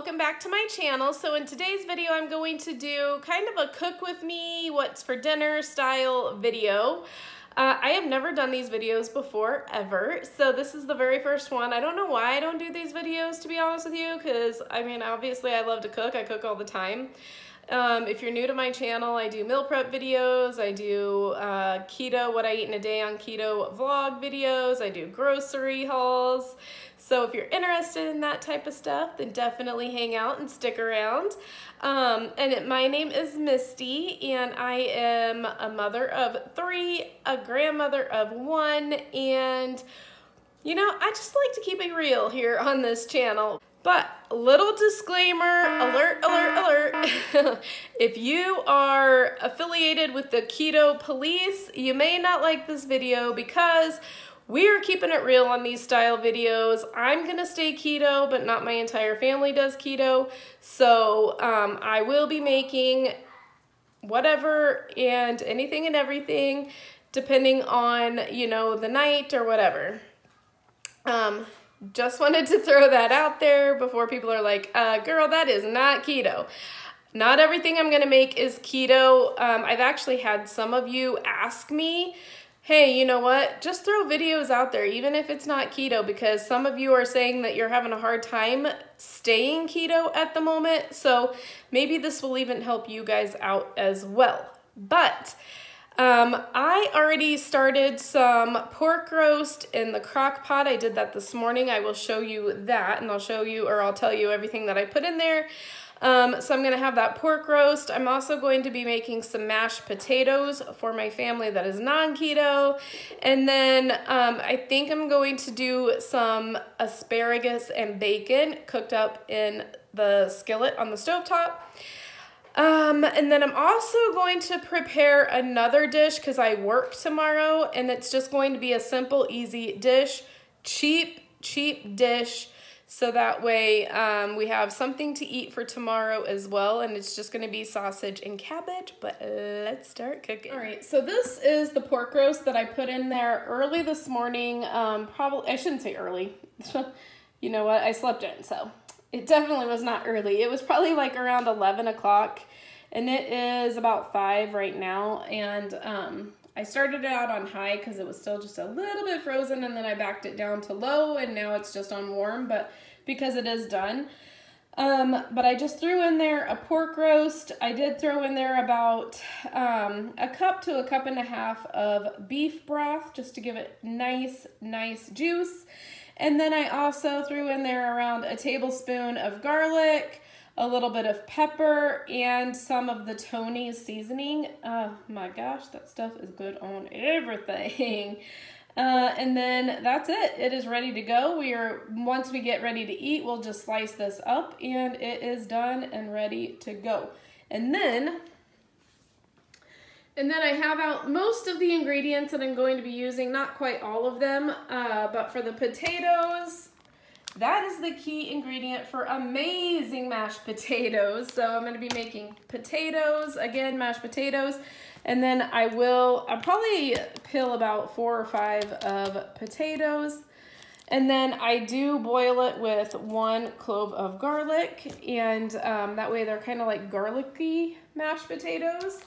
welcome back to my channel. So in today's video, I'm going to do kind of a cook with me, what's for dinner style video. I have never done these videos before, ever. So this is the very first one. I don't know why I don't do these videos, to be honest with you, because I mean, obviously I love to cook. I cook all the time. If you're new to my channel, I do meal prep videos, I do keto, what I eat in a day on keto vlog videos, I do grocery hauls. So if you're interested in that type of stuff, then definitely hang out and stick around. My name is Misty, and I am a mother of 3, a grandmother of 1, and you know, I just like to keep it real here on this channel. But little disclaimer, alert, alert, alert. If you are affiliated with the keto police, you may not like this video because we are keeping it real on these style videos. I'm gonna stay keto, but not my entire family does keto. So I will be making whatever and anything and everything depending on, you know, the night or whatever. Just wanted to throw that out there before people are like, girl, that is not keto. Not everything I'm gonna make is keto. I've actually had some of you ask me, hey, you know what, just throw videos out there, even if it's not keto, because some of you are saying that you're having a hard time staying keto at the moment. So maybe this will even help you guys out as well. But I already started some pork roast in the crock pot. I did that this morning. I will show you that, and I'll show you, or I'll tell you everything that I put in there. So I'm gonna have that pork roast. I'm also going to be making some mashed potatoes for my family that is non-keto. And then I think I'm going to do some asparagus and bacon cooked up in the skillet on the stovetop. And then I'm also going to prepare another dish because I work tomorrow, and it's just going to be a simple, easy dish, cheap dish. So that way we have something to eat for tomorrow as well, and it's just gonna be sausage and cabbage, but let's start cooking. All right, so this is the pork roast that I put in there early this morning. Probably, I shouldn't say early. You know what, I slept in, so it definitely was not early. It was probably like around 11 o'clock, and it is about 5 right now, and I started it out on high because it was still just a little bit frozen, and then I backed it down to low, and now it's just on warm, but because it is done. But I just threw in there a pork roast. I did throw in there about a cup to a cup and a half of beef broth just to give it nice juice. And then I also threw in there around a tablespoon of garlic, a little bit of pepper, and some of the Tony's seasoning. Oh my gosh, that stuff is good on everything. And then that's it. It is ready to go. Once we get ready to eat, we'll just slice this up, and it is done and ready to go. And then I have out most of the ingredients that I'm going to be using, not quite all of them, but for the potatoes, that is the key ingredient for amazing mashed potatoes. So I'm gonna be making potatoes, again, mashed potatoes, and then I'll probably peel about 4 or 5 of potatoes. And then I do boil it with 1 clove of garlic, and that way they're kind of like garlicky mashed potatoes.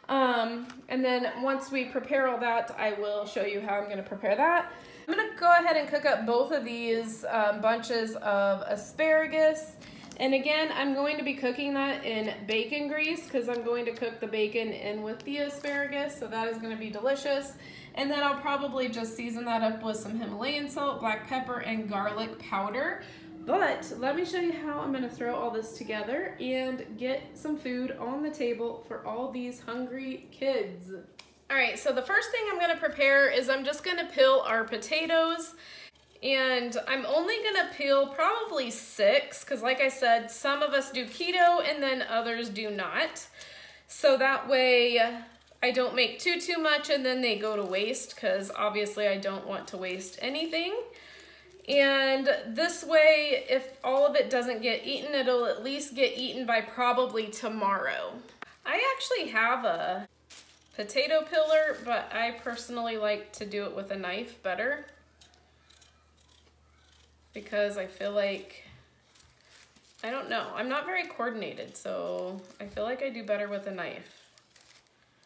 And then once we prepare all that, I will show you how I'm gonna prepare that. I'm gonna go ahead and cook up both of these bunches of asparagus. And again, I'm going to be cooking that in bacon grease because I'm going to cook the bacon in with the asparagus, so that is gonna be delicious. And then I'll probably just season that up with some Himalayan salt, black pepper, and garlic powder. But let me show you how I'm gonna throw all this together and get some food on the table for all these hungry kids. All right, so the first thing I'm gonna prepare is I'm just gonna peel our potatoes, and I'm only gonna peel probably 6, because like I said, some of us do keto and then others do not. So that way I don't make too much and then they go to waste, because obviously I don't want to waste anything. And this way, if all of it doesn't get eaten, it'll at least get eaten by probably tomorrow. I actually have a potato peeler, but I personally like to do it with a knife better because I feel like I don't know. I'm not very coordinated, so I feel like I do better with a knife.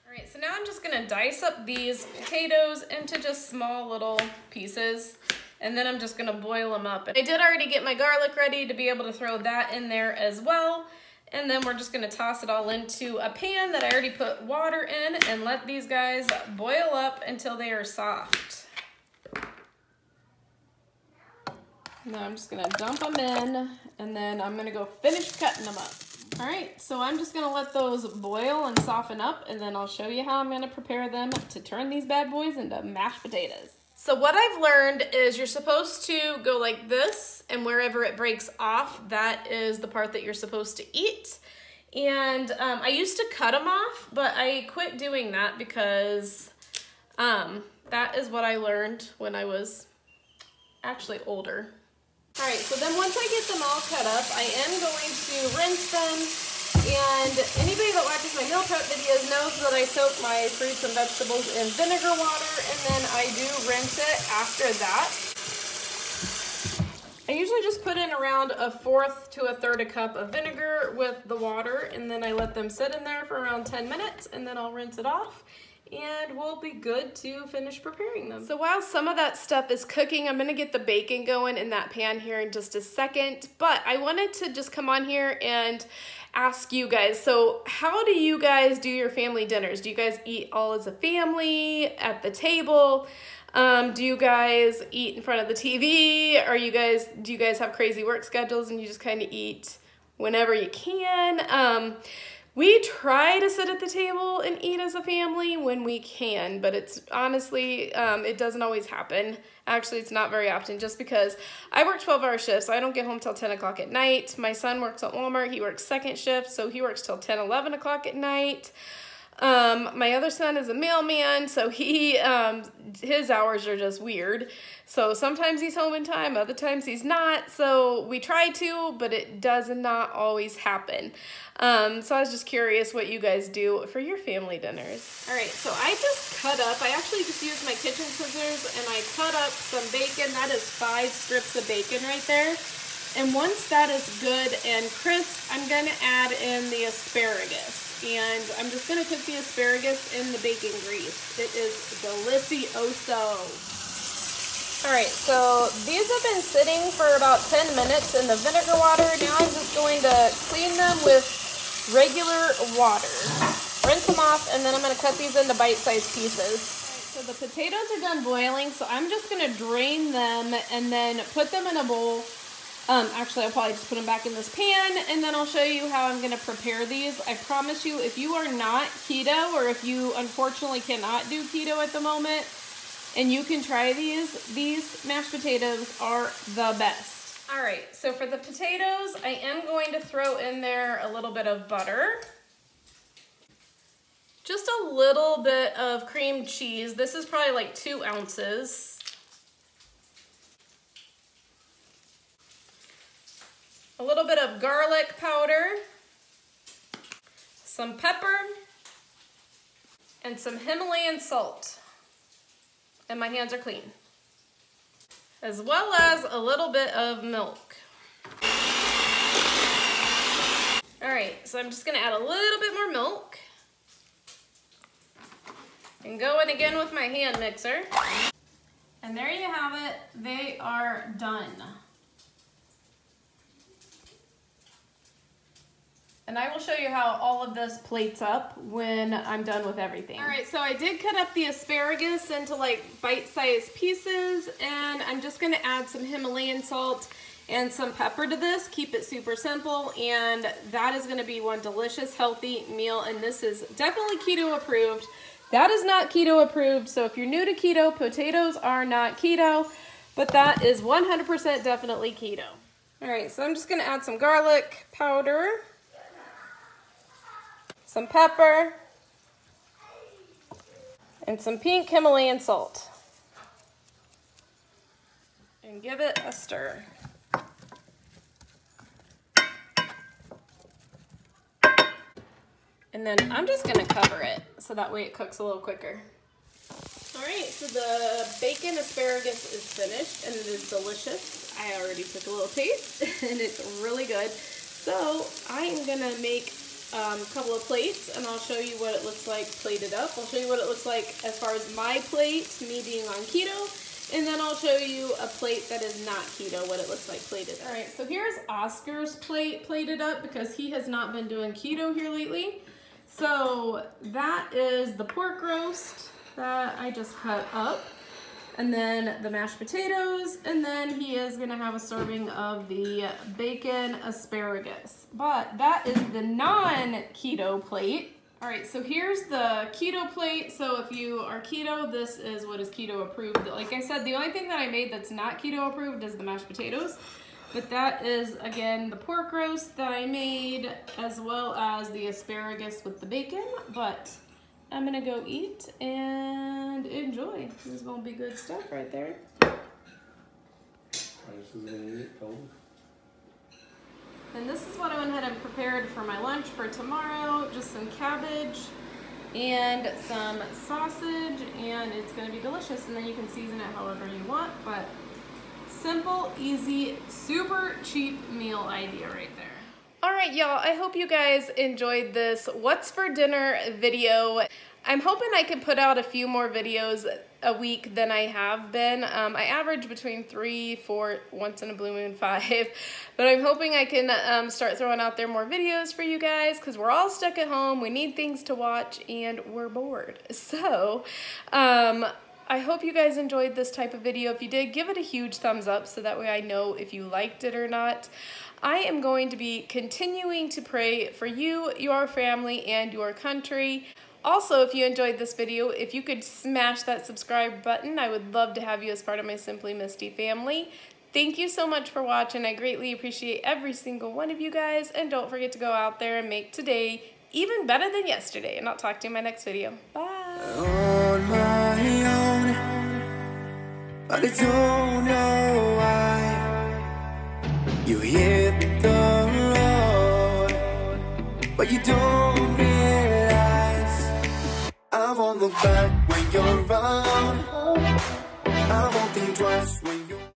All right, so now I'm just gonna dice up these potatoes into just small little pieces, and then I'm just gonna boil them up. And I did already get my garlic ready to be able to throw that in there as well. And then we're just gonna toss it all into a pan that I already put water in and let these guys boil up until they are soft. Now I'm just gonna dump them in, and then I'm gonna go finish cutting them up. All right, so I'm just gonna let those boil and soften up, and then I'll show you how I'm gonna prepare them to turn these bad boys into mashed potatoes. So what I've learned is you're supposed to go like this, and wherever it breaks off, that is the part that you're supposed to eat. And I used to cut them off, but I quit doing that because that is what I learned when I was actually older. All right, so then once I get them all cut up, I am going to rinse them. And anybody that watches my meal prep videos knows that I soak my fruits and vegetables in vinegar water, and then I do rinse it after that. I usually just put in around 1/4 to 1/3 cup of vinegar with the water, and then I let them sit in there for around 10 minutes, and then I'll rinse it off, and we'll be good to finish preparing them. So while some of that stuff is cooking, I'm gonna get the bacon going in that pan here in just a second, but I wanted to just come on here and ask you guys, so how do you guys do your family dinners? Do you guys eat all as a family at the table? Do you guys eat in front of the TV? Do you guys have crazy work schedules and you just kind of eat whenever you can? We try to sit at the table and eat as a family when we can, but it's honestly, it doesn't always happen. Actually, it's not very often, just because I work 12-hour shifts. So I don't get home till 10 o'clock at night. My son works at Walmart. He works second shift, so he works till 10, 11 o'clock at night. My other son is a mailman, so his hours are just weird. So sometimes he's home in time, other times he's not. So we try to, but it does not always happen. So I was just curious what you guys do for your family dinners. All right, so I just cut up, I actually just used my kitchen scissors and I cut up some bacon. That is 5 strips of bacon right there. And once that is good and crisp, I'm gonna add in the asparagus. And I'm just gonna cook the asparagus in the bacon grease. It is delicioso. All right, so these have been sitting for about 10 minutes in the vinegar water. Now I'm just going to clean them with regular water. Rinse them off, and then I'm gonna cut these into bite-sized pieces. All right, so the potatoes are done boiling, so I'm just gonna drain them and then put them in a bowl. Actually, I'll probably just put them back in this pan, and then I'll show you how I'm going to prepare these. I promise you, if you are not keto, or if you unfortunately cannot do keto at the moment, and you can try these mashed potatoes are the best. All right, so for the potatoes, I am going to throw in there a little bit of butter. Just a little bit of cream cheese. This is probably like 2 ounces. A little bit of garlic powder, some pepper, and some Himalayan salt. And my hands are clean. As well as a little bit of milk. All right, so I'm just gonna add a little bit more milk. And go in again with my hand mixer. And there you have it, they are done. And I will show you how all of this plates up when I'm done with everything. All right, so I did cut up the asparagus into like bite-sized pieces, and I'm just gonna add some Himalayan salt and some pepper to this. Keep it super simple, and that is gonna be one delicious, healthy meal, and this is definitely keto approved. That is not keto approved, so if you're new to keto, potatoes are not keto, but that is 100% definitely keto. All right, so I'm just gonna add some garlic powder, some pepper, and some pink Himalayan salt. And give it a stir. And then I'm just gonna cover it so that way it cooks a little quicker. All right, so the bacon asparagus is finished and it is delicious. I already took a little taste and it's really good. So I am gonna make a couple of plates, and I'll show you what it looks like plated up. I'll show you what it looks like as far as my plate, me being on keto, and then I'll show you a plate that is not keto, what it looks like plated up. All right, so here's Oscar's plate plated up because he has not been doing keto here lately. So that is the pork roast that I just cut up, and then the mashed potatoes, and then he is gonna have a serving of the bacon asparagus. But that is the non-keto plate. All right, so here's the keto plate. So if you are keto, this is what is keto approved. Like I said, the only thing that I made that's not keto approved is the mashed potatoes. But that is, again, the pork roast that I made, as well as the asparagus with the bacon. But I'm gonna go eat and enjoy. This is gonna be good stuff right there. And this is what I went ahead and prepared for my lunch for tomorrow. Just some cabbage and some sausage, and it's gonna be delicious. And then you can season it however you want, but simple, easy, super cheap meal idea right there. All right, y'all, I hope you guys enjoyed this What's for Dinner video. I'm hoping I can put out a few more videos a week than I have been. I average between 3, 4, once in a blue moon, 5, but I'm hoping I can start throwing out there more videos for you guys because we're all stuck at home, we need things to watch, and we're bored. So, I hope you guys enjoyed this type of video. If you did, give it a huge thumbs up so that way I know if you liked it or not. I am going to be continuing to pray for you, your family, and your country. Also, if you enjoyed this video, if you could smash that subscribe button, I would love to have you as part of my Simply Misty family. Thank you so much for watching. I greatly appreciate every single one of you guys, and don't forget to go out there and make today even better than yesterday. And I'll talk to you in my next video. Bye. On my own, but I don't know why you hit the road, but you don't realize I won't look back when you're around. I won't think twice when